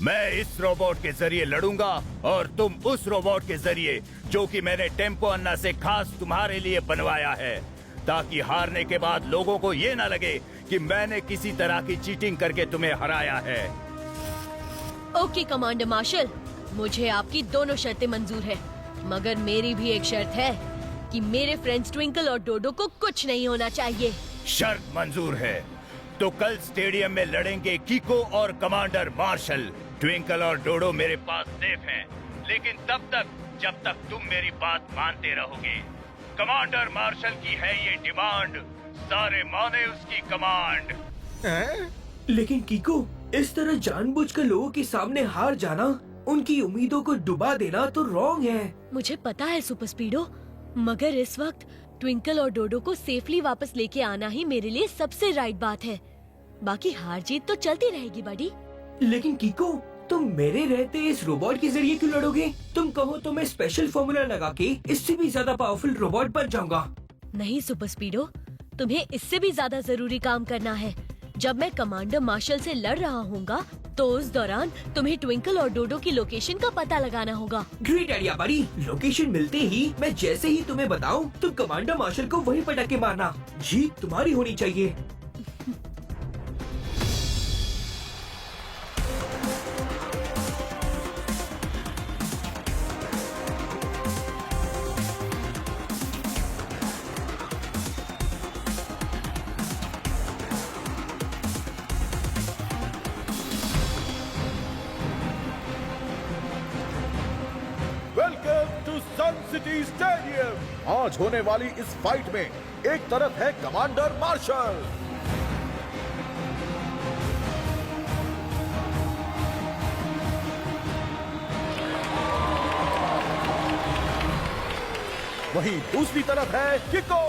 मैं इस रोबोट के जरिए लड़ूंगा और तुम उस रोबोट के जरिए, जो कि मैंने टेम्पो अन्ना से खास तुम्हारे लिए बनवाया है, ताकि हारने के बाद लोगों को ये ना लगे कि मैंने किसी तरह की चीटिंग करके तुम्हें हराया है। ओके कमांडर मार्शल, मुझे आपकी दोनों शर्तें मंजूर है, मगर मेरी भी एक शर्त है कि मेरे फ्रेंड्स ट्विंकल और डोडो को कुछ नहीं होना चाहिए। शर्त मंजूर है, तो कल स्टेडियम में लड़ेंगे किको और कमांडर मार्शल। ट्विंकल और डोडो मेरे पास सेफ हैं, लेकिन तब तक जब तक तुम मेरी बात मानते रहोगे। कमांडर मार्शल की है ये डिमांड, सारे माने उसकी कमांड। लेकिन किको, इस तरह जानबूझकर लोगों के सामने हार जाना, उनकी उम्मीदों को डुबा देना तो रॉन्ग है। मुझे पता है सुपर स्पीडो, मगर इस वक्त ट्विंकल और डोडो को सेफली वापस लेके आना ही मेरे लिए सबसे राइट बात है। बाकी हार जीत तो चलती रहेगी बड़ी। लेकिन किको, तुम मेरे रहते इस रोबोट के जरिए क्यों लड़ोगे? तुम कहो तो मैं स्पेशल फॉर्मूला लगा के इससे भी ज्यादा पावरफुल रोबोट बन जाऊंगा। नहीं सुपर स्पीडो, तुम्हें इससे भी ज्यादा जरूरी काम करना है। जब मैं कमांडर मार्शल से लड़ रहा हूँगा, तो उस दौरान तुम्हें ट्विंकल और डोडो की लोकेशन का पता लगाना होगा। ग्रेट आइडिया बड़ी। लोकेशन मिलते ही मैं जैसे ही तुम्हें बताऊं, तुम कमांडर मार्शल को वहीं पटक के मारना। जीत तुम्हारी होनी चाहिए। सन सिटी स्टेडियम। आज होने वाली इस फाइट में एक तरफ है कमांडर मार्शल, वहीं दूसरी तरफ है किको।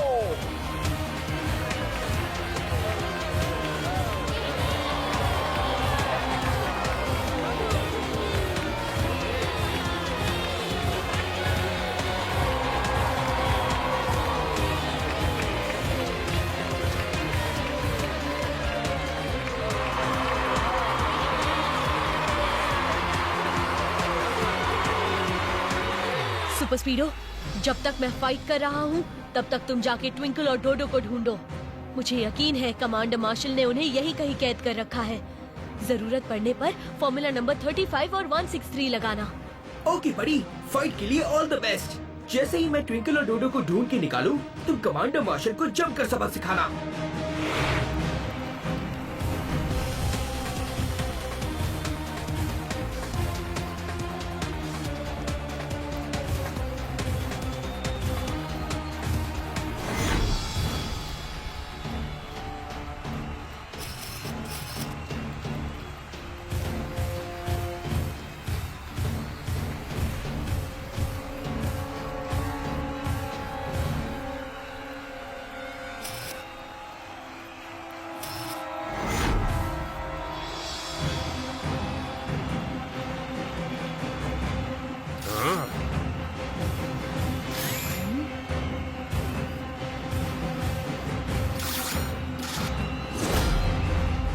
सुपर स्पीडो, जब तक मैं फाइट कर रहा हूँ, तब तक तुम जाके ट्विंकल और डोडो को ढूंढो। मुझे यकीन है कमांडर मार्शल ने उन्हें यहीं कहीं कैद कर रखा है। जरूरत पड़ने पर फॉर्मूला नंबर 35 और 163 लगाना। ओके बड़ी, फाइट के लिए ऑल द बेस्ट। जैसे ही मैं ट्विंकल और डोडो को ढूंढ के निकालूं, तुम कमांडर मार्शल को जमकर सबक सिखाना।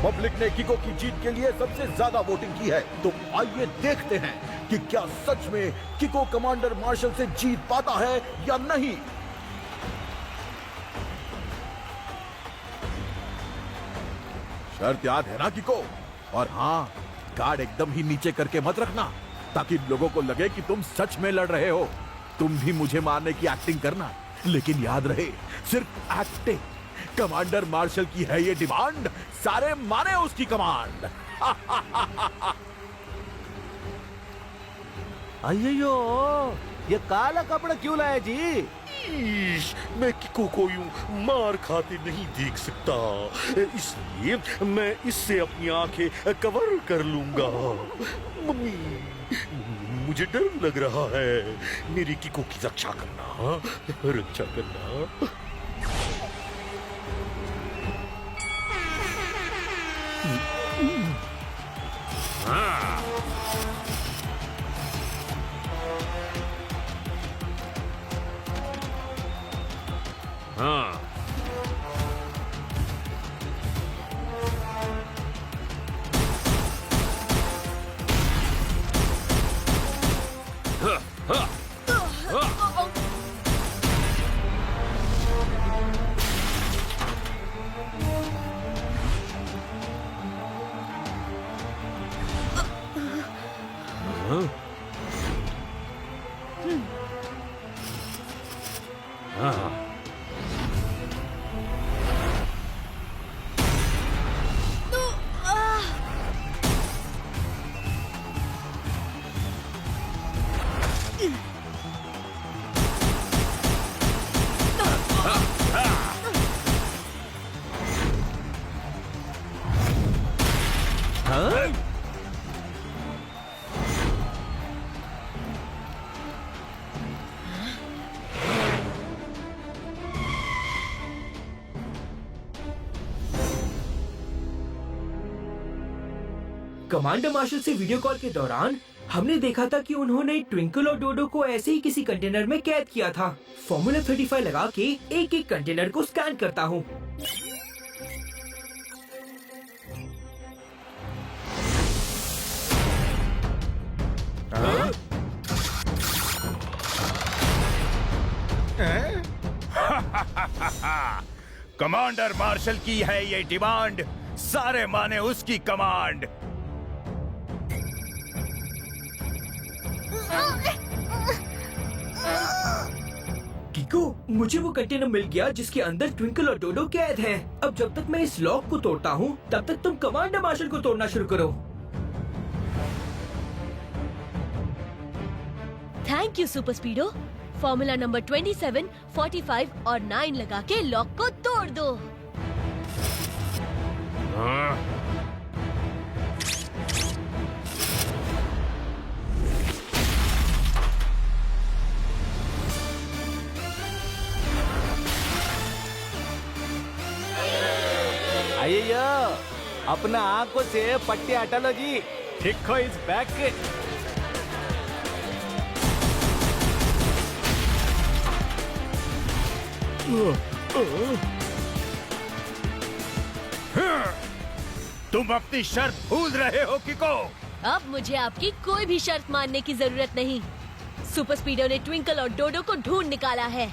पब्लिक ने किको की जीत के लिए सबसे ज्यादा वोटिंग की है, तो आइए देखते हैं कि क्या सच में किको कमांडर मार्शल से जीत पाता है या नहीं। शर्त याद है ना किको? और हाँ, गार्ड एकदम ही नीचे करके मत रखना, ताकि लोगों को लगे कि तुम सच में लड़ रहे हो। तुम भी मुझे मारने की एक्टिंग करना, लेकिन याद रहे, सिर्फ एक्टिंग। कमांडर मार्शल की है ये डिमांड, सारे माने उसकी कमांड। अय्यो, ये काला कपड़ा क्यों लाया जी? मैं किको को यूं मार खाते नहीं देख सकता, इसलिए मैं इससे अपनी आंखें कवर कर लूंगा। मम्मी, मुझे डर लग रहा है। मेरी किको की रक्षा करना, रक्षा करना। कमांडर मार्शल से वीडियो कॉल के दौरान हमने देखा था कि उन्होंने ट्विंकल और डोडो को ऐसे ही किसी कंटेनर में कैद किया था। फॉर्मूला 35 लगा के एक एक कंटेनर को स्कैन करता हूँ। कमांडर मार्शल की है ये डिमांड, सारे माने उसकी कमांड। किको, मुझे वो कंटेनर मिल गया जिसके अंदर ट्विंकल और डोडो कैद हैं। अब जब तक मैं इस लॉक को तोड़ता हूँ तब तक तुम कमांडर मार्शल को तोड़ना शुरू करो। Thank you super speedo. Formula number 27, 45 और 9 लगा के लॉक को तोड़ दो। अय्यो, अपना आंखों से पट्टी हटा लो जी। हिक्को इज बैक। तुम अपनी शर्त भूल रहे हो किको। अब मुझे आपकी कोई भी शर्त मानने की जरूरत नहीं। सुपर स्पीडो ने ट्विंकल और डोडो को ढूंढ निकाला है।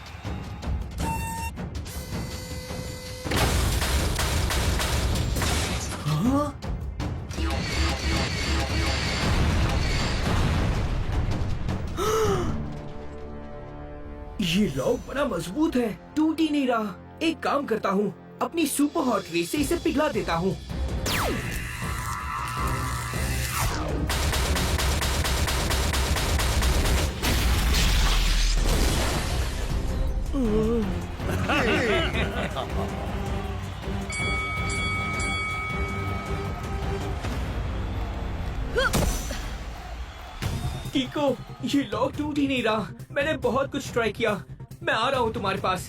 ये लॉक बड़ा मजबूत है, टूट ही नहीं रहा। एक काम करता हूँ, अपनी सुपर हॉट रे से इसे पिघला देता हूँ। किको, ये लॉक टूट ही नहीं रहा। मैंने बहुत कुछ ट्राई किया। मैं आ रहा हूँ तुम्हारे पास।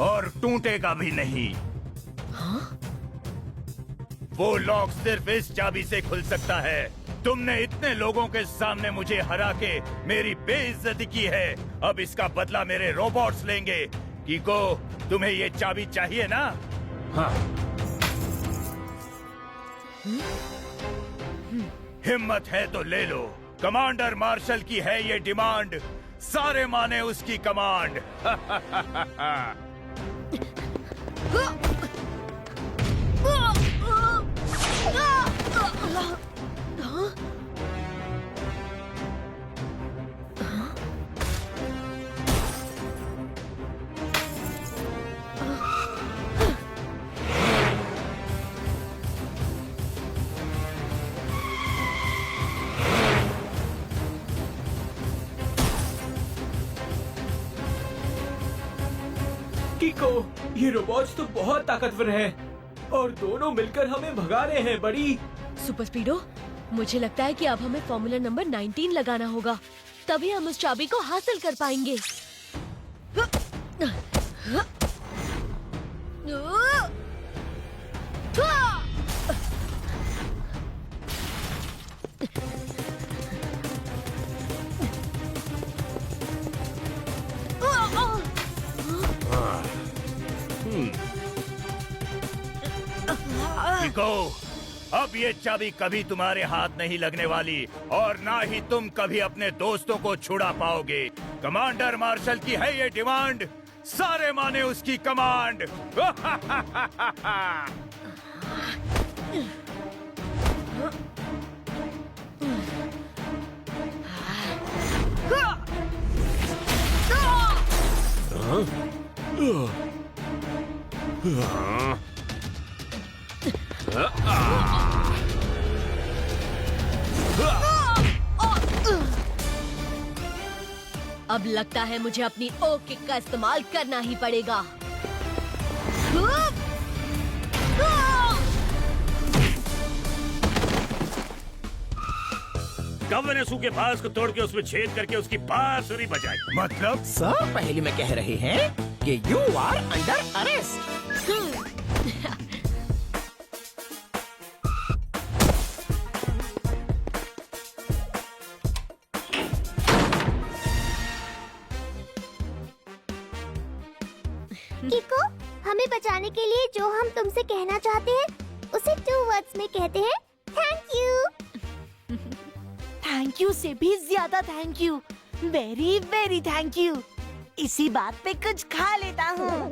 और टूटेगा भी नहीं। वो लॉक सिर्फ इस चाबी से खुल सकता है। तुमने इतने लोगों के सामने मुझे हरा के मेरी बेइज्जती की है। अब इसका बदला मेरे रोबोट्स लेंगे। किको, तुम्हें ये चाबी चाहिए ना? हाँ। हिम्मत है तो ले लो। कमांडर मार्शल की है ये डिमांड, सारे माने उसकी कमांड। किको, ये रोबोट्स तो बहुत ताकतवर हैं और दोनों मिलकर हमें भगा रहे हैं बड़ी। सुपर स्पीडो, मुझे लगता है कि अब हमें फॉर्मूला नंबर 19 लगाना होगा, तभी हम उस चाबी को हासिल कर पाएंगे। किको, अब ये चाबी कभी तुम्हारे हाथ नहीं लगने वाली और ना ही तुम कभी अपने दोस्तों को छुड़ा पाओगे। कमांडर मार्शल की है ये डिमांड, सारे माने उसकी कमांड। अब लगता है मुझे अपनी ओ किक का इस्तेमाल करना ही पड़ेगा। गवर्नेसू के बांस को तोड़ के उसमें छेद करके उसकी बांसुरी बजाई। मतलब सर, पहले में कह रहे हैं कि यू आर अंडर अरेस्ट। किको, हमें बचाने के लिए जो हम तुमसे कहना चाहते हैं उसे 2 वर्ड्स में कहते हैं थैंक यू। थैंक यू से भी ज्यादा thank you, very very thank you. इसी बात पे कुछ खा लेता हूँ।